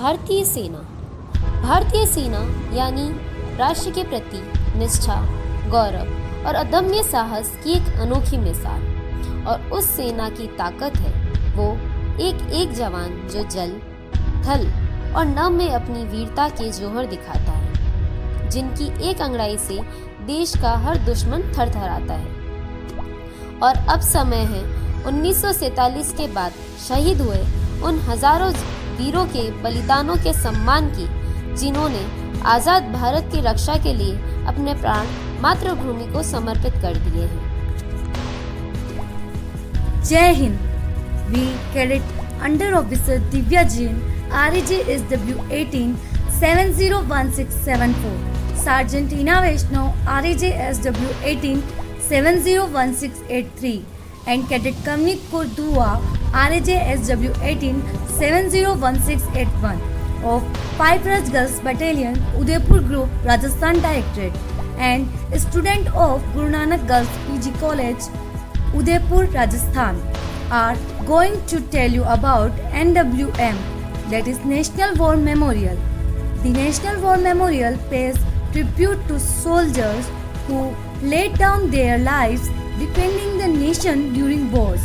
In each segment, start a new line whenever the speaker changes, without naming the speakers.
भारतीय सेना। भारतीय सेना यानी राष्ट्र के प्रति निष्ठा, गौरव और अदम्य साहस की एक अनोखी मिसाल। और उस सेना की ताकत है वो एक एक जवान जो जल, थल और नभ में अपनी वीरता के जौहर दिखाता है, जिनकी एक अंगड़ाई से देश का हर दुश्मन थरथराता है। और अब समय है 1947 के बाद शहीद हुए उन हजारों वीरों के बलिदानों के सम्मान की, जिन्होंने आज़ाद भारत की रक्षा के लिए अपने प्राण मातृभूमि को समर्पित कर दिए हैं।
Jai Hind. We cadet under officer Divya Jain, RAJSW 18 701674, Sergeant Ina Vaishnav, RAJSW 18 701683, and Cadet Kamnik Kaur Dua, RAJSW 18 701681 of 5 Raj Girls Battalion, Udaipur Group, Rajasthan Directorate, and student of Guru Nanak Girls PG College, Udaipur, Rajasthan, are going to tell you about NWM, that is National War Memorial. The National War Memorial pays tribute to soldiers who laid down their lives defending the nation during wars.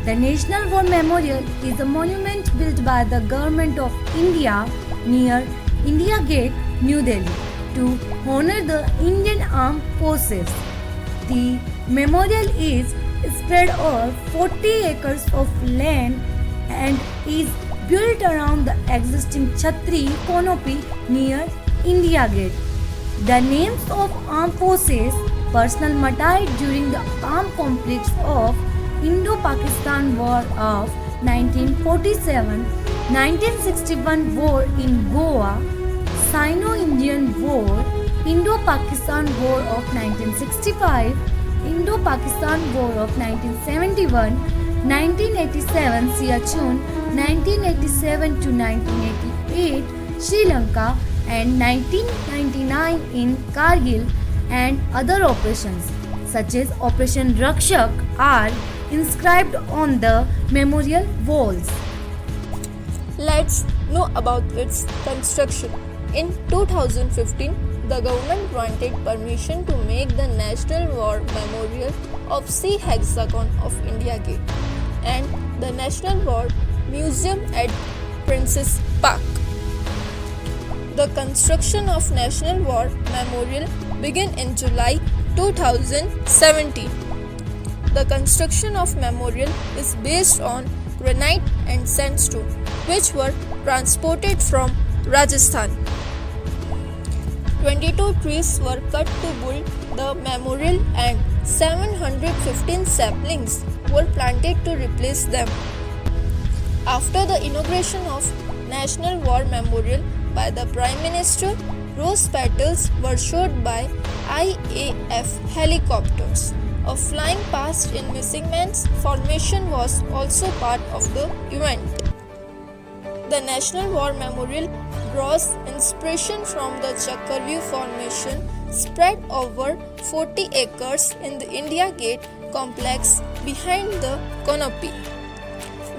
The National War Memorial is a monument built by the Government of India near India Gate, New Delhi, to honor the Indian Armed Forces. The memorial is spread over 40 acres of land and is built around the existing Chhatri canopy near India Gate. The names of armed forces personnel martyred during the armed conflicts of Indo-Pakistan War of 1947, 1961 War in Goa, Sino-Indian War, Indo-Pakistan War of 1965, Indo-Pakistan War of 1971, 1987 Siachen, 1987 to 1988 Sri Lanka, and 1999 in Kargil, and other operations such as Operation Rakshak are inscribed on the memorial walls.
Let's know about its construction. In 2015, the government granted permission to make the National War Memorial of Sea Hexagon of India Gate and the National War Museum at Princess Park. The construction of National War Memorial began in July 2017. The construction of memorial is based on granite and sandstone, which were transported from Rajasthan. 22 trees were cut to build the memorial and 715 saplings were planted to replace them. After the inauguration of National War Memorial by the Prime Minister, rose petals were showed by IAF helicopters. A flying past in Missing Man's formation was also part of the event. The National War Memorial draws inspiration from the Chakravyuh formation spread over 40 acres in the India Gate complex behind the canopy.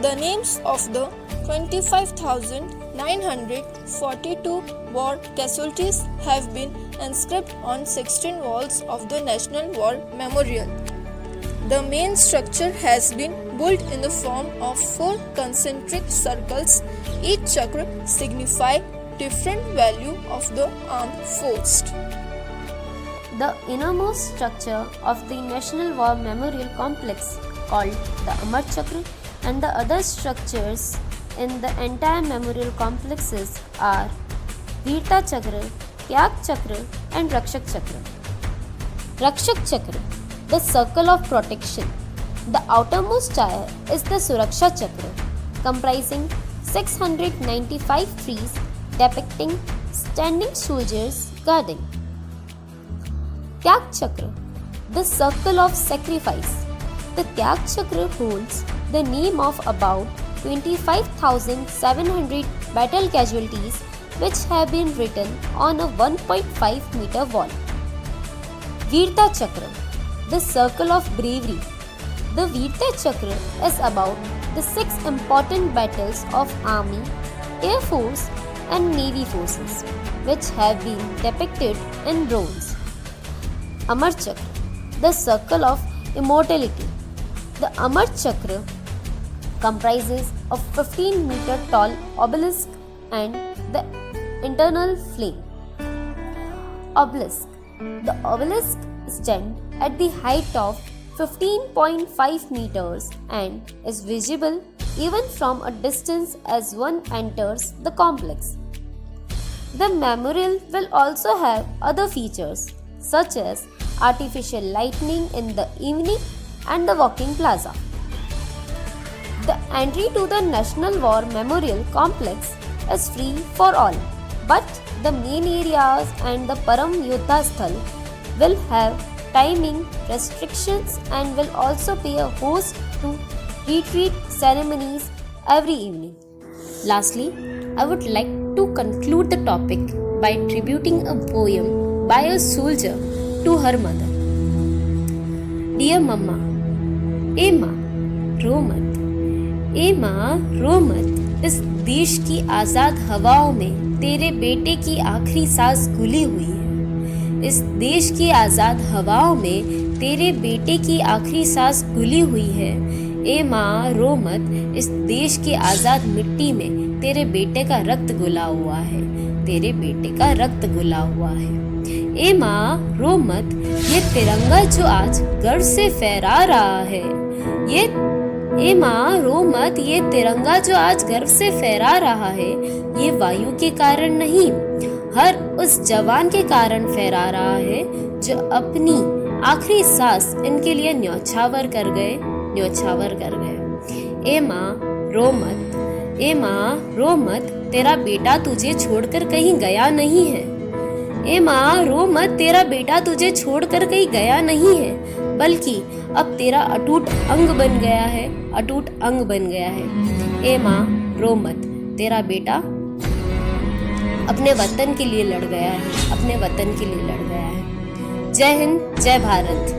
The names of the 25,942 war casualties have been inscribed on 16 walls of the National War Memorial. The main structure has been built in the form of 4 concentric circles. Each chakra signifies different value of the armed force.
The innermost structure of the National War Memorial Complex, called the Amar Chakra, and the other structures in the entire memorial complexes are Veerta Chakra, Tyag Chakra, and Rakshak Chakra. Rakshak Chakra, the circle of protection. The outermost tier is the Suraksha Chakra, comprising 695 trees depicting standing soldiers guarding. Tyag Chakra, the circle of sacrifice. The Tyag Chakra holds the name of about 25,700 battle casualties which have been written on a 1.5 meter wall. Veerta Chakra, the circle of bravery. The Veerta Chakra is about the 6 important battles of Army, Air Force, and Navy forces, which have been depicted in bronze. Amar Chakra, the circle of immortality. The Amar Chakra comprises a 15-meter tall obelisk and the internal flame. Obelisk. The obelisk stands at the height of 15.5 meters and is visible even from a distance as one enters the complex. The memorial will also have other features such as artificial lighting in the evening and the walking plaza. The entry to the National War Memorial Complex is free for all, but the main areas and the Param Yodha Sthal will have timing restrictions and will also be a host to retreat ceremonies every evening. Lastly, I would like to conclude the topic by tributing a poem by a soldier to her mother. Dear Mama, ए माँ रो मत, ए माँ रो मत, इस देश की आज़ाद हवाओं में तेरे बेटे की आखिरी सांस घुली हुई है। इस देश की आज़ाद हवाओं में तेरे बेटे की आखिरी सांस घुली हुई है। ए माँ रो मत, इस देश की आज़ाद मिट्टी में तेरे बेटे का रक्त घुला हुआ है, तेरे बेटे का रक्त घुला हुआ है। ए माँ रो मत, ये तिरंगा जो आज गर्व से फहरा रहा है, ए माँ रो मत, ये तिरंगा जो आज गर्व से फहरा रहा है, ये वायु के कारण नहीं, हर उस जवान के कारण फहरा रहा है जो अपनी आखिरी सांस इनके लिए न्यौछावर कर गए, न्यौछावर कर गए। ए माँ रो मत, ए माँ रो मत, तेरा बेटा तुझे छोड़कर कहीं गया नहीं है। ए माँ रो मत, तेरा बेटा तुझे छोड़कर कहीं गया नहीं है, बल्कि अब तेरा अटूट अंग बन गया है, अटूट अंग बन गया है। ए माँ रो मत, तेरा बेटा अपने वतन के लिए लड़ गया है, अपने वतन के लिए लड़ गया है। जय हिंद, जय भारत।